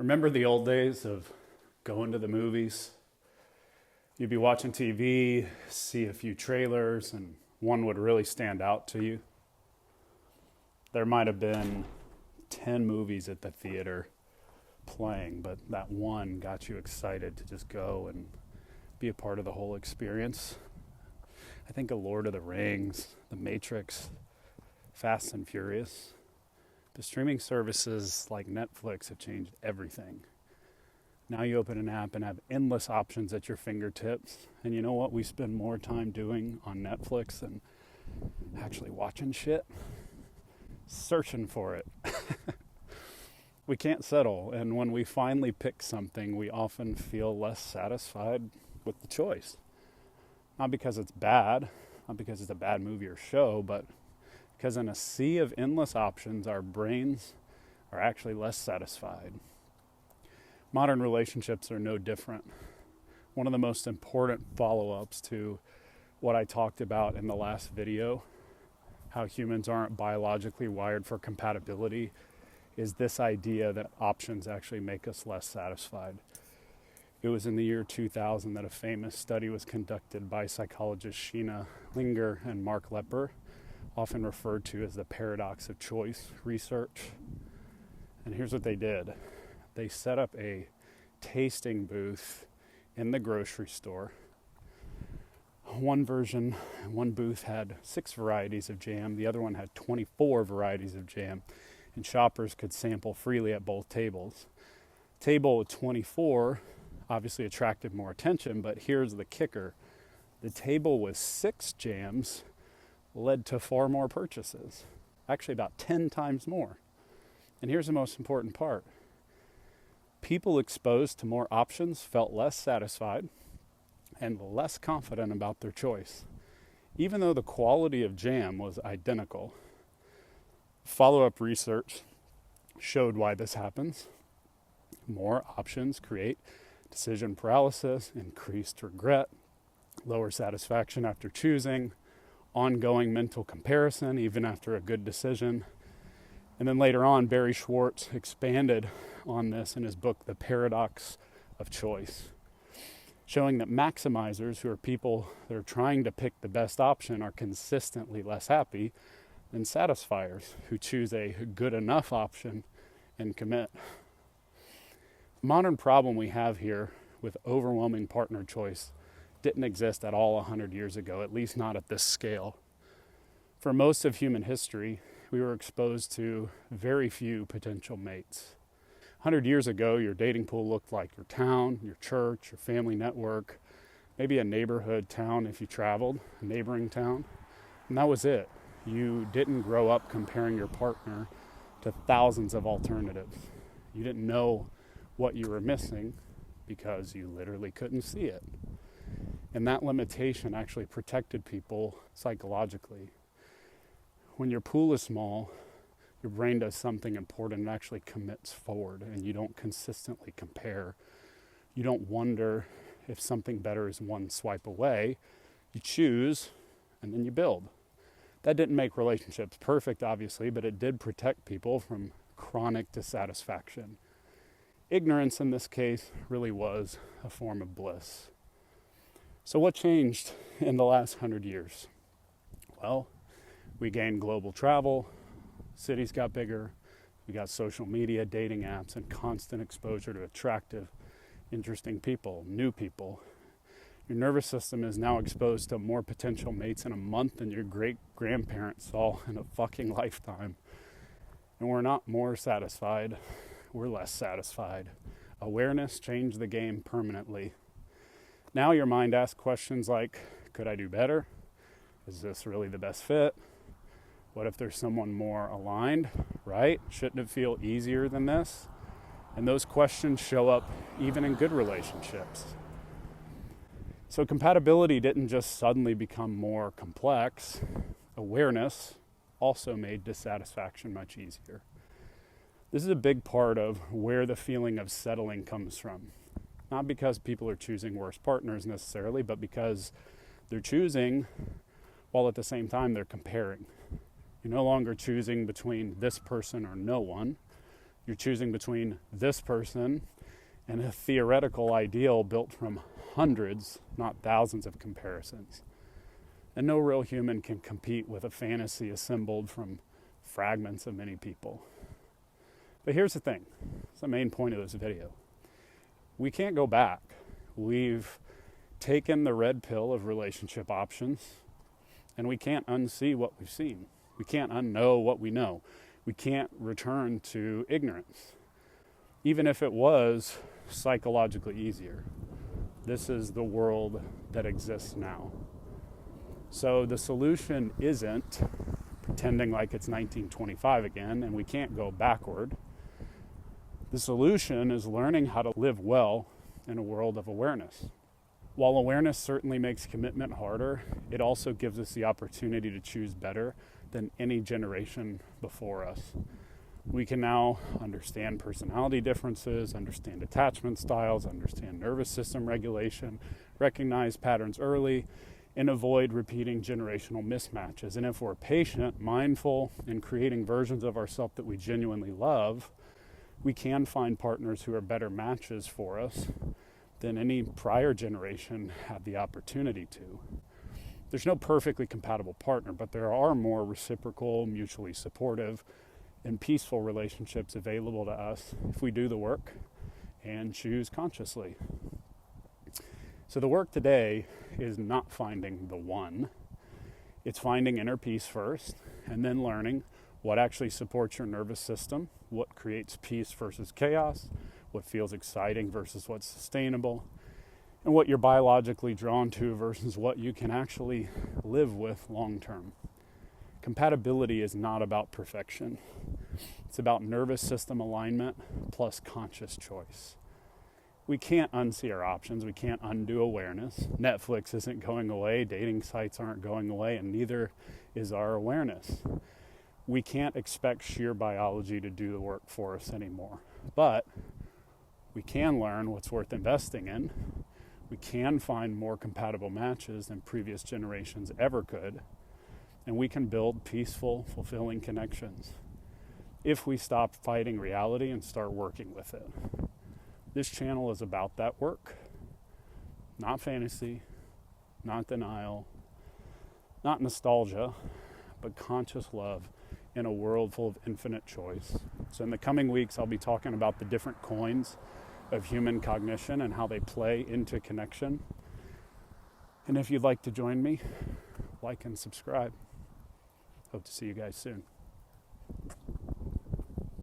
Remember the old days of going to the movies? You'd be watching TV, see a few trailers, and one would really stand out to you. There might have been 10 movies at the theater playing, but that one got you excited to just go and be a part of the whole experience. I think of Lord of the Rings, The Matrix, Fast and Furious. The streaming services like Netflix have changed everything. Now you open an app and have endless options at your fingertips. And you know what we spend more time doing on Netflix than actually watching shit? Searching for it. We can't settle, and when we finally pick something, we often feel less satisfied with the choice. Not because it's bad, not because it's a bad movie or show, but because in a sea of endless options, our brains are actually less satisfied. Modern relationships are no different. One of the most important follow-ups to what I talked about in the last video, how humans aren't biologically wired for compatibility, is this idea that options actually make us less satisfied. It was in the year 2000 that a famous study was conducted by psychologists Sheena Linger and Mark Lepper, often referred to as the paradox of choice research. And here's what they did. They set up a tasting booth in the grocery store. One booth had 6 varieties of jam. The other one had 24 varieties of jam. And shoppers could sample freely at both tables. Table with 24 obviously attracted more attention, but here's the kicker. The table with 6 jams led to far more purchases, actually about 10 times more. And here's the most important part. People exposed to more options felt less satisfied and less confident about their choice, even though the quality of jam was identical. Follow-up research showed why this happens. More options create decision paralysis, increased regret, lower satisfaction after choosing, ongoing mental comparison even after a good decision. And then later on, Barry Schwartz expanded on this in his book, The Paradox of Choice, showing that maximizers, who are people that are trying to pick the best option, are consistently less happy than satisfiers, who choose a good enough option and commit. The modern problem we have here with overwhelming partner choice didn't exist at all 100 years ago, at least not at this scale. For most of human history, we were exposed to very few potential mates. 100 years ago, your dating pool looked like your town, your church, your family network, maybe a neighborhood town if you traveled, a neighboring town, and that was it. You didn't grow up comparing your partner to thousands of alternatives. You didn't know what you were missing because you literally couldn't see it. And that limitation actually protected people psychologically. When your pool is small, your brain does something important and actually commits forward, and you don't consistently compare. You don't wonder if something better is one swipe away. You choose, and then you build. That didn't make relationships perfect, obviously, but it did protect people from chronic dissatisfaction. Ignorance in this case really was a form of bliss. So what changed in the last 100 years? Well, we gained global travel, cities got bigger, we got social media, dating apps, and constant exposure to attractive, interesting people, new people. Your nervous system is now exposed to more potential mates in a month than your great-grandparents saw in a fucking lifetime. And we're not more satisfied, we're less satisfied. Awareness changed the game permanently. Now your mind asks questions like, could I do better? Is this really the best fit? What if there's someone more aligned, right? Shouldn't it feel easier than this? And those questions show up even in good relationships. So compatibility didn't just suddenly become more complex. Awareness also made dissatisfaction much easier. This is a big part of where the feeling of settling comes from. Not because people are choosing worse partners necessarily, but because they're choosing while at the same time they're comparing. You're no longer choosing between this person or no one. You're choosing between this person and a theoretical ideal built from hundreds, not thousands of comparisons. And no real human can compete with a fantasy assembled from fragments of many people. But here's the thing. It's the main point of this video. We can't go back. We've taken the red pill of relationship options, and we can't unsee what we've seen. We can't unknow what we know. We can't return to ignorance, even if it was psychologically easier. This is the world that exists now. So the solution isn't pretending like it's 1925 again and we can't go backward. The solution is learning how to live well in a world of awareness. While awareness certainly makes commitment harder, it also gives us the opportunity to choose better than any generation before us. We can now understand personality differences, understand attachment styles, understand nervous system regulation, recognize patterns early, and avoid repeating generational mismatches. And if we're patient, mindful, and creating versions of ourselves that we genuinely love, we can find partners who are better matches for us than any prior generation had the opportunity to. There's no perfectly compatible partner, but there are more reciprocal, mutually supportive, and peaceful relationships available to us if we do the work and choose consciously. So the work today is not finding the one. It's finding inner peace first, and then learning what actually supports your nervous system, what creates peace versus chaos, what feels exciting versus what's sustainable, and what you're biologically drawn to versus what you can actually live with long term. Compatibility is not about perfection. It's about nervous system alignment plus conscious choice. We can't unsee our options. We can't undo awareness. Netflix isn't going away. Dating sites aren't going away, and neither is our awareness. We can't expect sheer biology to do the work for us anymore. But we can learn what's worth investing in. We can find more compatible matches than previous generations ever could. And we can build peaceful, fulfilling connections if we stop fighting reality and start working with it. This channel is about that work. Not fantasy, not denial, not nostalgia, but conscious love in a world full of infinite choice. So in the coming weeks, I'll be talking about the different coins of human cognition and how they play into connection. And if you'd like to join me, like and subscribe. Hope to see you guys soon.